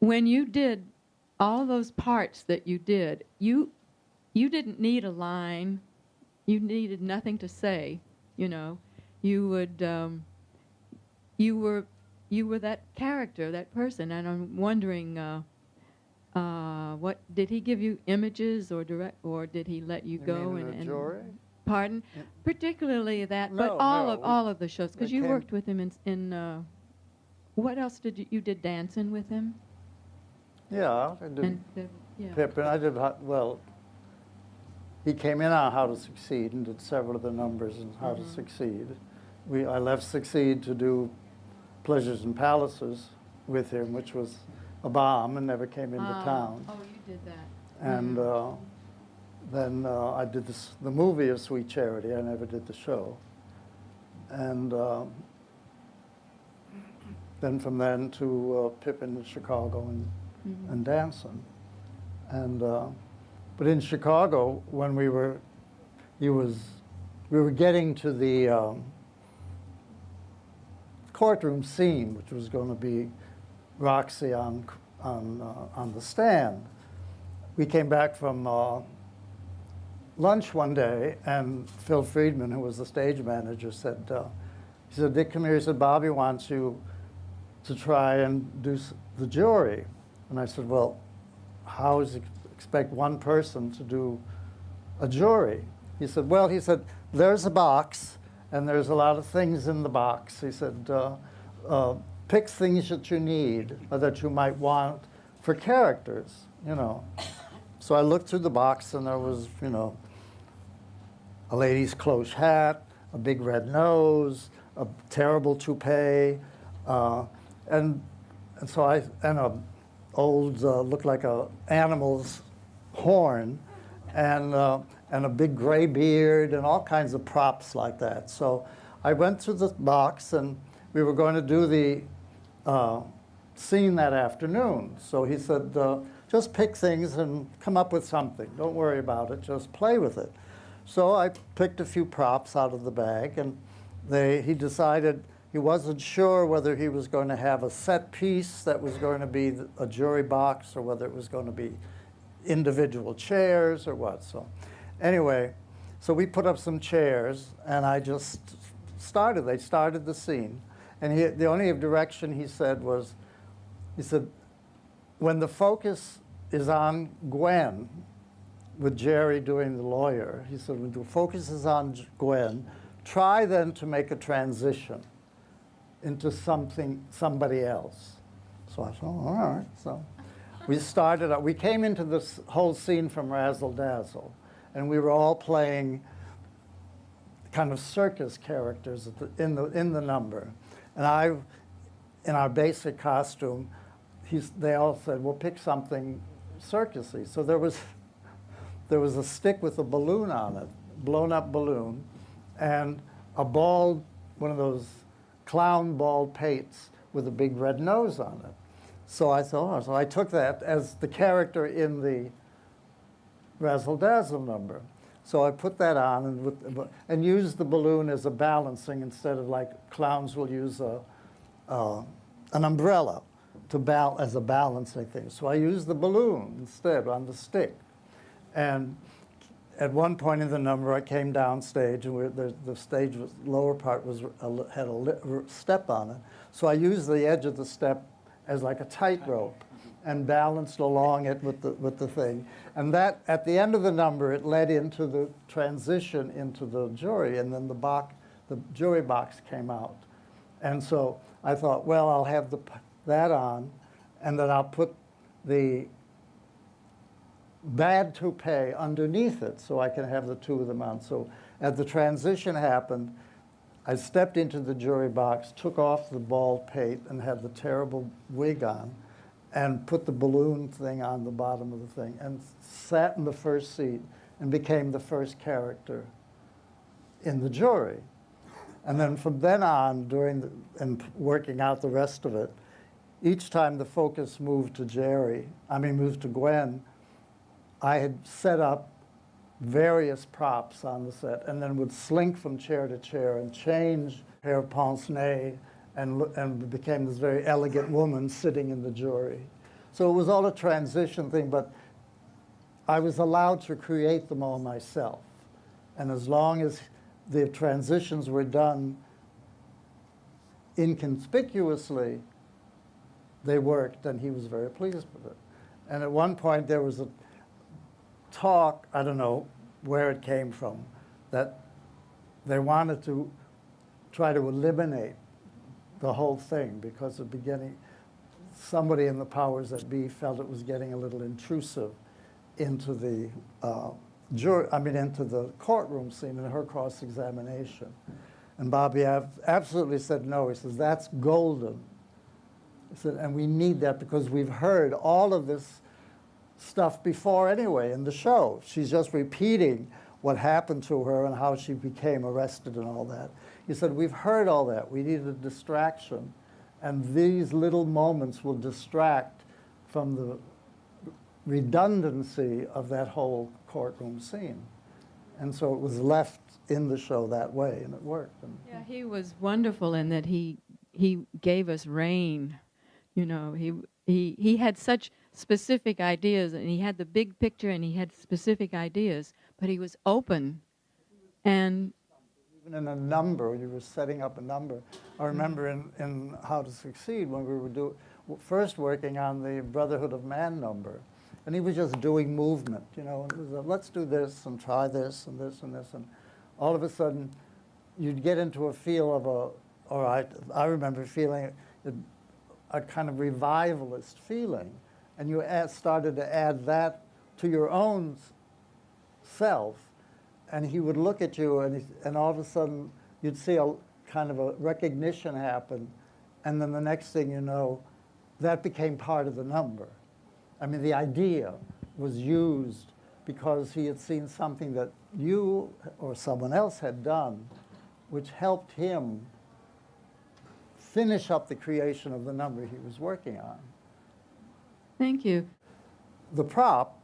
when you did all those parts that you did, you didn't need a line. You needed nothing to say. You know, you would you were that character, that person, and I'm wondering. What did he give you images or or did he let you go mean in the jury? Pardon? Yeah. Particularly that, No, but no, all of the shows, because they you came- worked with him in what else did you did dancing with him? Yeah, I did. And yeah. Pippin, I did, well, he came in on How to Succeed and did several of the numbers in How to Succeed. I left Succeed to do Pleasures and Palaces with him, which was a bomb and never came into town. Oh, you did that. And then I did the movie of Sweet Charity. I never did the show. And then from then to Pippin in Chicago and dancing. And but in Chicago, when we were getting to the courtroom scene, which was going to be Roxy on the stand. We came back from lunch one day, and Phil Friedman, who was the stage manager, said, he said, "Dick, come here." He said, "Bobby wants you to try and do the jury." And I said, "Well, how does he expect one person to do a jury?" He said, "Well," he said, "there's a box, and there's a lot of things in the box." He said, "Pick things that you need or that you might want for characters, you know." So I looked through the box, and there was, you know, a lady's cloche hat, a big red nose, a terrible toupee, and a old looked like a animal's horn, and a big gray beard, and all kinds of props like that. So I went through the box, and we were going to do the scene that afternoon. So he said, "Just pick things and come up with something. Don't worry about it. Just play with it." So I picked a few props out of the bag, and he decided he wasn't sure whether he was going to have a set piece that was going to be a jury box or whether it was going to be individual chairs or what. So anyway, so we put up some chairs, and I just started. They started the scene. And the only direction he said was, he said, when the focus is on Gwen, with Jerry doing the lawyer, he said, when the focus is on Gwen, try then to make a transition into somebody else. So I thought, all right. So we came into this whole scene from Razzle Dazzle, and we were all playing kind of circus characters in the number. And in our basic costume, they all said, "Well, pick something circusy." So there was a stick with a balloon on it, blown up balloon, and a bald, one of those clown bald pates with a big red nose on it. So I thought, so I took that as the character in the Razzle Dazzle number. So I put that on and used the balloon as a balancing instead of like clowns will use an umbrella as a balancing thing. So I used the balloon instead on the stick. And at one point in the number, I came down stage, and the stage lower part had a step on it. So I used the edge of the step as like a tightrope and balanced along it with the thing. And that, at the end of the number, it led into the transition into the jury, and then the jury box came out. And so I thought, well, I'll have that on, and then I'll put the bad toupee underneath it so I can have the two of them on. So as the transition happened, I stepped into the jury box, took off the bald pate, and had the terrible wig on, and put the balloon thing on the bottom of the thing, and sat in the first seat and became the first character in the jury. And then from then on, and working out the rest of it, each time the focus moved to Gwen, I had set up various props on the set, and then would slink from chair to chair and change hair pince-nez, and became this very elegant woman sitting in the jury. So it was all a transition thing, but I was allowed to create them all myself. And as long as the transitions were done inconspicuously, they worked, and he was very pleased with it. And at one point there was a talk, I don't know where it came from, that they wanted to try to eliminate the whole thing because at the beginning, somebody in the powers that be felt it was getting a little intrusive into the into the courtroom scene in her cross-examination. And Bobby absolutely said no. He says, that's golden. He said, and we need that because we've heard all of this stuff before anyway in the show. She's just repeating what happened to her and how she became arrested and all that. He said, we've heard all that. We need a distraction. And these little moments will distract from the redundancy of that whole courtroom scene. And so it was left in the show that way, and it worked. And yeah, he was wonderful in that he gave us reign. You know, he had such specific ideas, and he had the big picture, and he had specific ideas, but he was open. And even in a number, you were setting up a number. I remember in How to Succeed when we were first working on the Brotherhood of Man number, and he was just doing movement, you know, and it was let's do this and try this and this and this, and all of a sudden you'd get into a feel of I remember feeling a kind of revivalist feeling, and you started to add that to your own self, and he would look at you, and all of a sudden you'd see a kind of a recognition happen, and then the next thing you know, that became part of the number. I mean, the idea was used because he had seen something that you or someone else had done, which helped him finish up the creation of the number he was working on. thank you. The prop